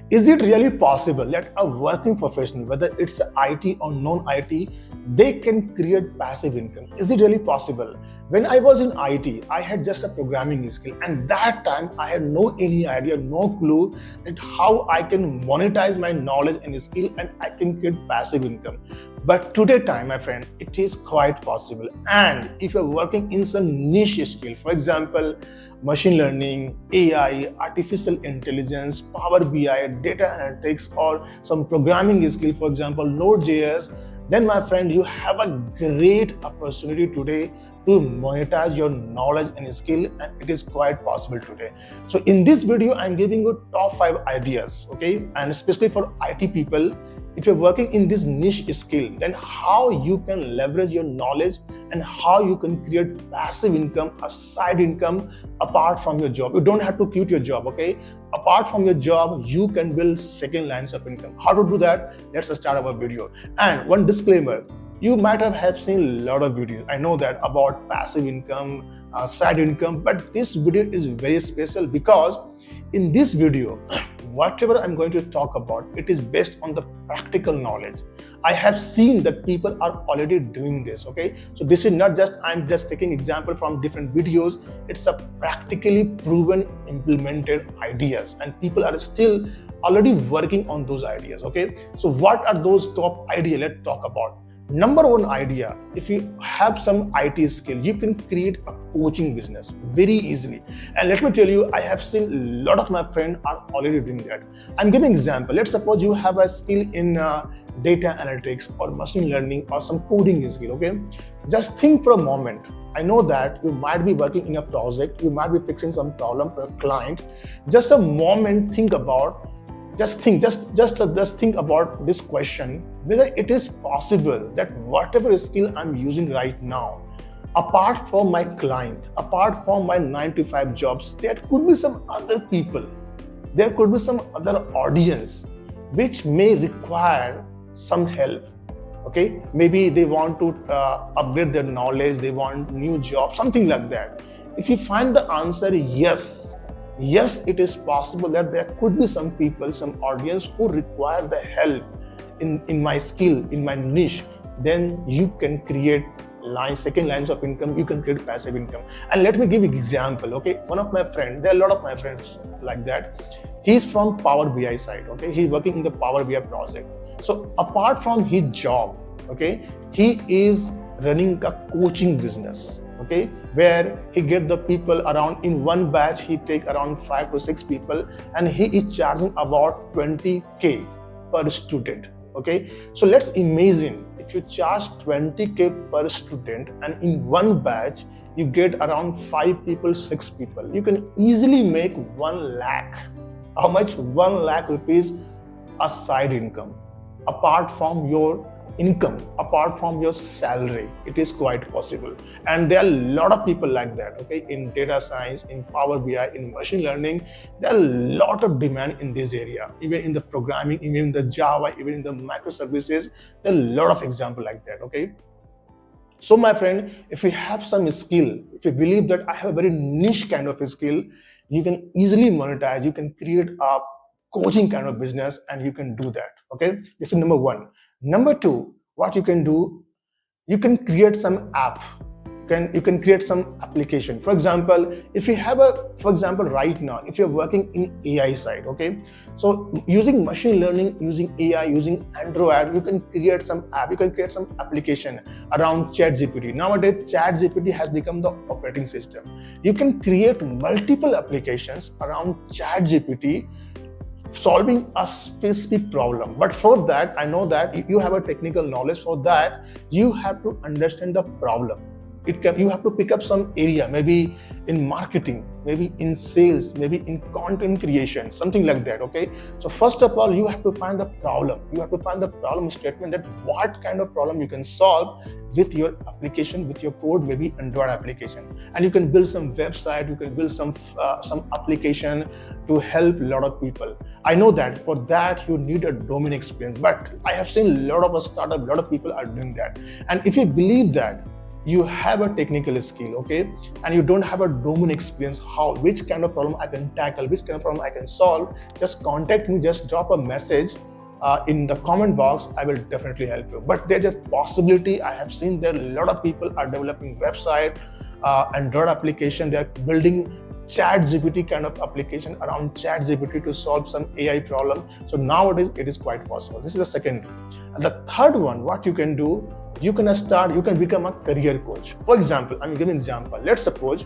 Is it really possible that a working professional, whether it's IT or non-IT, they can create passive income? Is it really possible? When I was in IT, I had just a programming skill, and that time I had no any idea, no clue that how I can monetize my knowledge and skill and I can create passive income. But today time, my friend, it is quite possible. And if you're working in some niche skill, for example, machine learning, AI, artificial intelligence, Power BI, data analytics, or some programming skill, for example, Node.js, then my friend, you have a great opportunity today to monetize your knowledge and skill, and it is quite possible today. So in this video, I'm giving you top 5 ideas, okay? And especially for IT people, if you're working in this niche skill, then how you can leverage your knowledge and how you can create passive income, a side income apart from your job. You don't have to quit your job, okay? Apart from your job, you can build second lines of income. How to do that? Let's start our video. And one disclaimer, you might have seen a lot of videos, I know that, about passive income, side income, but this video is very special because in this video, whatever I'm going to talk about, it is based on the practical knowledge. I have seen that people are already doing this, okay? So this is not just, I'm just taking example from different videos. It's a practically proven, implemented ideas, and people are still already working on those ideas, okay? So what are those top ideas? Let's talk about. Number one idea, if you have some IT skill, you can create a coaching business very easily. And let me tell you, I have seen a lot of my friends are already doing that. I'm giving an example. Let's suppose you have a skill in data analytics or machine learning or some coding skill, okay? Just think for a moment. I know that you might be working in a project, you might be fixing some problem for a client. Just a moment, think about just think about this question, whether it is possible that whatever skill I'm using right now, apart from my client, apart from my 9 to 5 jobs, there could be some other people, there could be some other audience which may require some help, okay? Maybe they want to upgrade their knowledge, they want new job, something like that. If you find the answer yes, it is possible that there could be some people, some audience who require the help in my skill, in my niche, then you can create second lines of income, you can create passive income. And let me give you an example, okay? One of my friends, there are a lot of my friends like that. He's from Power BI side, okay? He's working in the Power BI project. So apart from his job, okay, he is running a coaching business, okay, where he get the people around, in one batch he take around 5 to 6 people, and he is charging about 20k per student, okay? So let's imagine if you charge 20k per student and in one batch you get around 5 people, 6 people, you can easily make 1 lakh. How much? 1 lakh rupees a side income apart from your income, apart from your salary. It is quite possible, and there are a lot of people like that, okay? In data science, in Power BI, in machine learning, there are a lot of demand in this area. Even in the programming, even in the Java, even in the microservices, there are a lot of examples like that, okay? So my friend, if you have some skill, if you believe that I have a very niche kind of a skill, you can easily monetize, you can create a coaching kind of business, and you can do that, okay? This is number one. Number two, what you can do, you can create some app. You can create some application. For example, if you have for example, right now, if you're working in AI side, okay? So using machine learning, using AI, using Android, you can create some app, you can create some application around ChatGPT. Nowadays, ChatGPT has become the operating system. You can create multiple applications around ChatGPT solving a specific problem. But for that, I know that you have a technical knowledge. For that, you have to understand the problem. You have to pick up some area, maybe in marketing, maybe in sales, maybe in content creation, something like that, okay? So first of all, you have to find the problem. You have to find the problem statement, that what kind of problem you can solve with your application, with your code, maybe Android application. And you can build some website, you can build some application to help a lot of people. I know that for that you need a domain experience, but I have seen a lot of startup, a lot of people are doing that. And if you believe that, you have a technical skill, okay, and you don't have a domain experience, which kind of problem I can tackle, which kind of problem I can solve, just contact me, just drop a message in the comment box. I will definitely help you. But there's a possibility, I have seen that a lot of people are developing website, Android application, they are building chat GPT kind of application around chat GPT to solve some AI problem. So nowadays it is quite possible. This is the second. And the third one, what you can do, you can become a career coach. For example, I'm giving an example. Let's suppose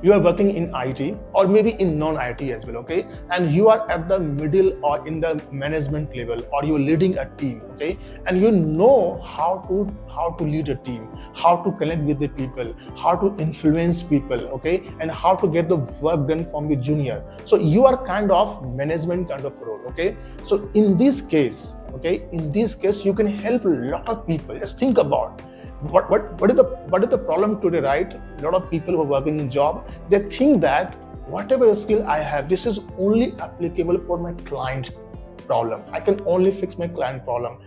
you are working in IT or maybe in non-IT as well, okay, and you are at the middle or in the management level, or you're leading a team, okay, and you know how to lead a team, how to connect with the people, how to influence people, okay, and how to get the work done from the junior. So you are kind of management kind of role, okay. So in this case, you can help a lot of people. Just think about what is the problem today, right? A lot of people who are working in job, they think that whatever skill I have, this is only applicable for my client problem. I can only fix my client problem.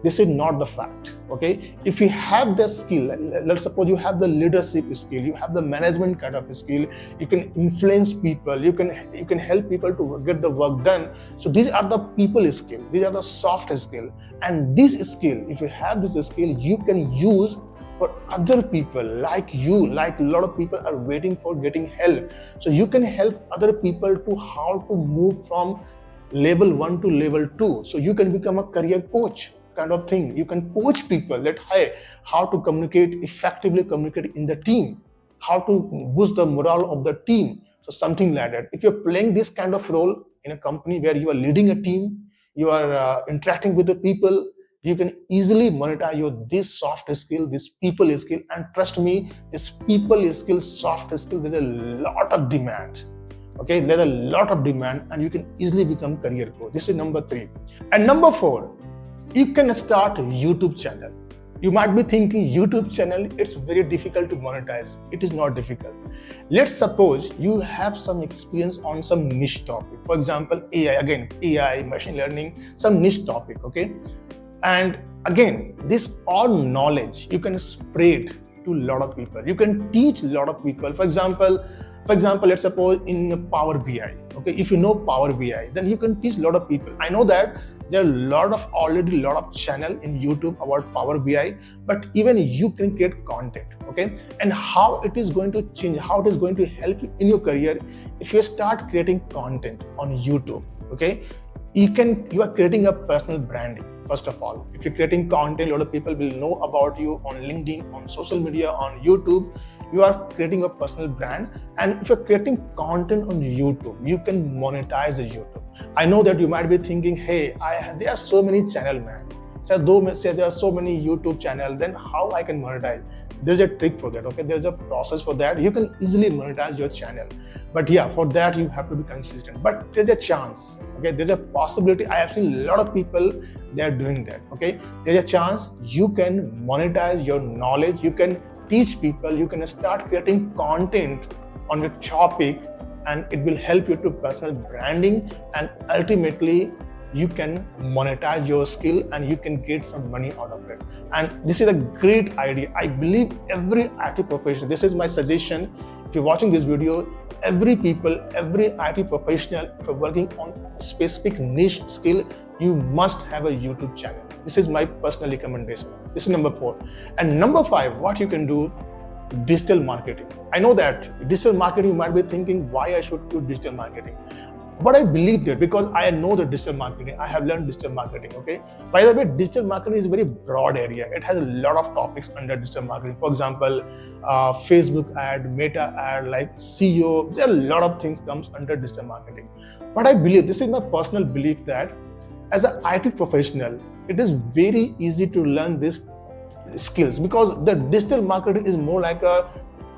This is not the fact, okay? If you have the skill, let's suppose you have the leadership skill, you have the management kind of skill, you can influence people, you can help people to get the work done. So these are the people skill, these are the soft skill. And this skill, if you have this skill, you can use for other people like you, like a lot of people are waiting for getting help. So you can help other people to how to move from level 1 to level 2. So you can become a career coach kind of thing. You can coach people that, hey, how to effectively communicate in the team, how to boost the morale of the team. So something like that. If you're playing this kind of role in a company where you are leading a team, you are interacting with the people, you can easily monetize this soft skill, this people skill. And trust me, this people skill, soft skill, there's a lot of demand. Okay, there's a lot of demand, and you can easily become career coach. This is number 3. And number 4, you can start a YouTube channel. You might be thinking YouTube channel, it's very difficult to monetize. It is not difficult. Let's suppose you have some experience on some niche topic. For example, AI, machine learning, some niche topic, okay? And again, this all knowledge you can spread to a lot of people. You can teach a lot of people. For example, let's suppose in Power BI, okay, if you know Power BI, then you can teach a lot of people. I know that there are already a lot of channel in YouTube about Power BI, but even you can create content, okay? And how it is going to change, how it is going to help you in your career if you start creating content on YouTube, okay? You are creating a personal branding. First of all, if you're creating content, a lot of people will know about you on LinkedIn, on social media, on YouTube. You are creating a personal brand. And if you're creating content on YouTube, you can monetize the YouTube. I know that you might be thinking, hey, there are so many channels, man. So there are so many YouTube channels, then how I can monetize? There's a trick for that, okay? There's a process for that. You can easily monetize your channel. But yeah, for that you have to be consistent. But there's a chance, okay? There's a possibility. I have seen a lot of people, they are doing that, okay? There's a chance you can monetize your knowledge. You can teach people. You can start creating content on your topic, and it will help you to personal branding, and ultimately you can monetize your skill and you can get some money out of it. And this is a great idea. I believe every IT professional, this is my suggestion. If you're watching this video, every IT professional, if you're working on a specific niche skill, you must have a YouTube channel. This is my personal recommendation. This is number 4. And number 5, what you can do, digital marketing. I know that digital marketing, you might be thinking why I should do digital marketing. But I believe that because I know the digital marketing, I have learned digital marketing, okay? By the way, digital marketing is a very broad area. It has a lot of topics under digital marketing. For example, Facebook ad, Meta ad, like SEO, there are a lot of things comes under digital marketing. But I believe, this is my personal belief, that as an IT professional, it is very easy to learn these skills, because the digital marketing is more like a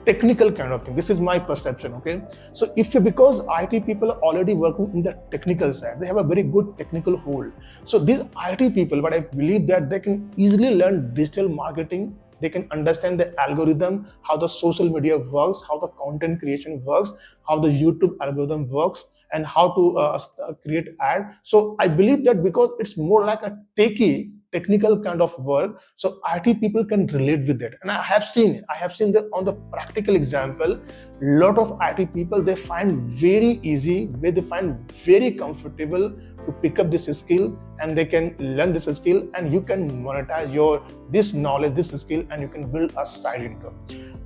technical kind of thing. This is my perception, okay? So because IT people are already working in the technical side, they have a very good technical hold. So these IT people, but I believe that they can easily learn digital marketing. They can understand the algorithm, how the social media works, how the content creation works, how the YouTube algorithm works, and how to create ad. So I believe that because it's more like a techie, technical kind of work, so IT people can relate with it. And I have seen the on the practical example, lot of IT people, they find very easy, where they find very comfortable to pick up this skill, and they can learn this skill, and you can monetize your this knowledge, this skill, and you can build a side income.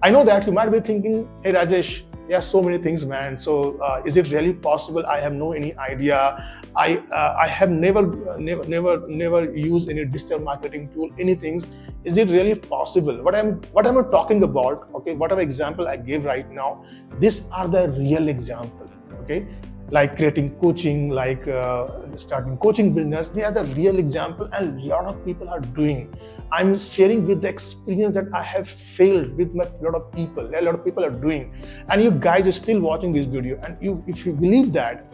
I know that you might be thinking, hey Rajesh, yeah, so many things, man. So is it really possible? I have no any idea. I have never used any digital marketing tool, anything. Is it really possible? What I'm talking about, okay, whatever example I gave right now, these are the real example, okay, like creating coaching, like starting coaching business. They are the real example, and a lot of people are doing. I'm sharing with the experience that I have failed with a lot of people. A lot of people are doing, and you guys are still watching this video. And if you believe that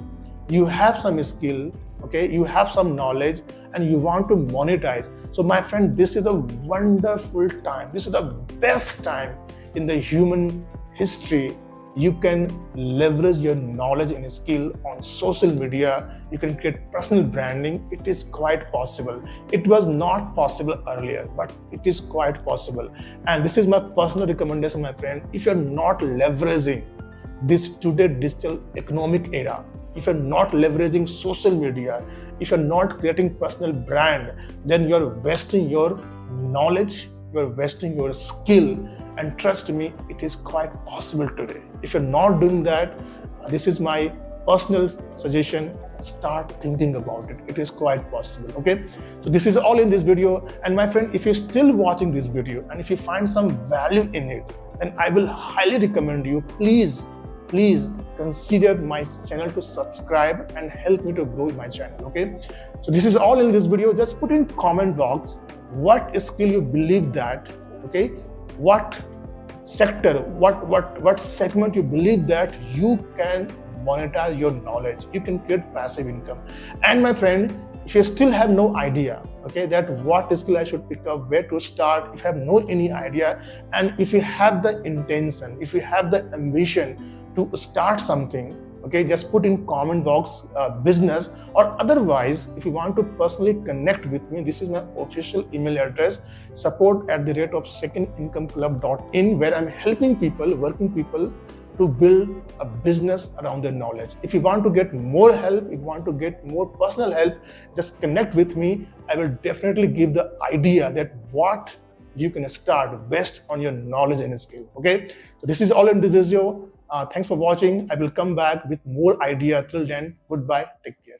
you have some skill, okay, you have some knowledge, and you want to monetize. So my friend, this is a wonderful time. This is the best time in the human history. You can leverage your knowledge and skill on social media. You can create personal branding. It is quite possible. It was not possible earlier, but it is quite possible. And this is my personal recommendation, my friend. If you're not leveraging this today digital economic era, if you're not leveraging social media, if you're not creating personal brand, then you're wasting your knowledge, you're wasting your skill. And trust me, it is quite possible today. If you're not doing that, this is my personal suggestion. Start thinking about it. It is quite possible, okay? So this is all in this video. And my friend, if you're still watching this video and if you find some value in it, then I will highly recommend you, please consider my channel to subscribe and help me to grow my channel, okay? So this is all in this video. Just put in comment box what skill you believe that, okay? What sector, what segment you believe that you can monetize your knowledge, you can create passive income. And my friend, if you still have no idea, okay, that what skill I should pick up, where to start, if you have no any idea, and if you have the intention, if you have the ambition to start something, okay, just put in comment box business, or otherwise if you want to personally connect with me, this is my official email address, support@secondincomeclub.in, where I'm helping people, working people to build a business around their knowledge. If you want to get more help, if you want to get more personal help, just connect with me. I will definitely give the idea that what you can start based on your knowledge and skill, okay? So this is all in the video. Thanks for watching. I will come back with more idea. Till then, goodbye. Take care.